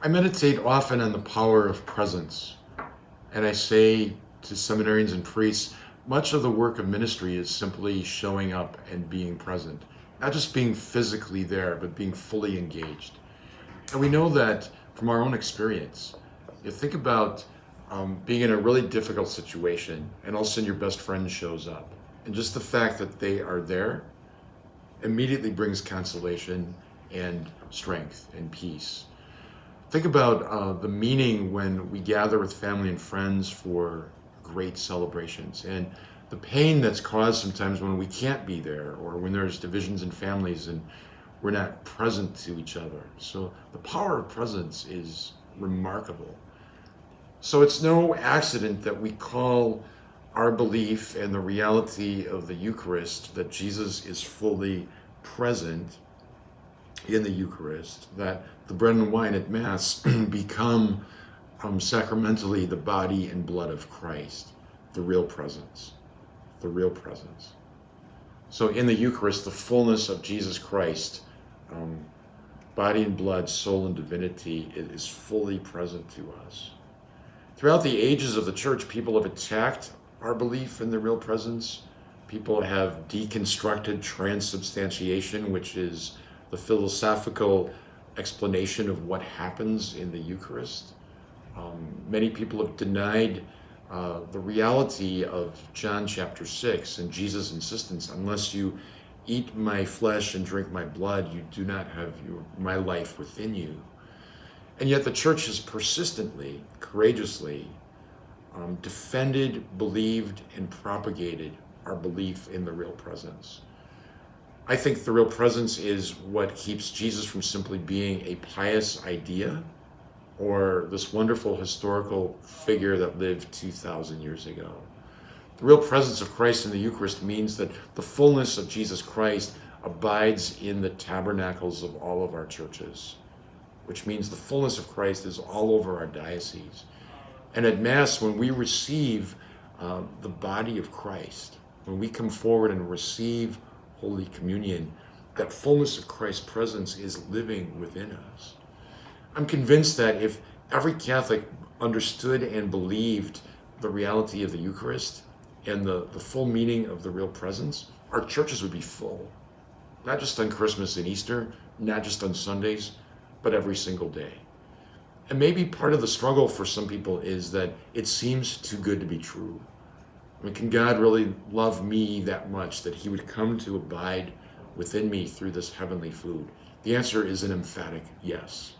I meditate often on the power of presence, and I say to seminarians and priests, much of the work of ministry is simply showing up and being present, not just being physically there, but being fully engaged. And we know that from our own experience. You think about being in a really difficult situation, and all of a sudden your best friend shows up. And just the fact that they are there immediately brings consolation and strength and peace. Think about the meaning when we gather with family and friends for great celebrations, and the pain that's caused sometimes when we can't be there, or when there's divisions in families and we're not present to each other. So the power of presence is remarkable. So it's no accident that we call our belief and the reality of the Eucharist, that Jesus is fully present in the Eucharist, that the bread and wine at Mass become sacramentally the body and blood of Christ, the real presence, the real presence. So in the Eucharist, the fullness of Jesus Christ, body and blood, soul and divinity, is fully present to us. Throughout the ages of the Church, people have attacked our belief in the real presence. People have deconstructed transubstantiation, which is the philosophical explanation of what happens in the Eucharist. Many people have denied the reality of John chapter 6 and Jesus' insistence, unless you eat my flesh and drink my blood, you do not have my life within you. And yet the Church has persistently, courageously defended, believed, and propagated our belief in the real presence. I think the real presence is what keeps Jesus from simply being a pious idea or this wonderful historical figure that lived 2,000 years ago. The real presence of Christ in the Eucharist means that the fullness of Jesus Christ abides in the tabernacles of all of our churches, which means the fullness of Christ is all over our diocese. And at Mass, when we receive the body of Christ, when we come forward and receive Holy Communion, that fullness of Christ's presence is living within us. I'm convinced that if every Catholic understood and believed the reality of the Eucharist and the full meaning of the real presence, our churches would be full. Not just on Christmas and Easter, not just on Sundays, but every single day. And maybe part of the struggle for some people is that it seems too good to be true. I mean, can God really love me that much that he would come to abide within me through this heavenly food? The answer is an emphatic yes.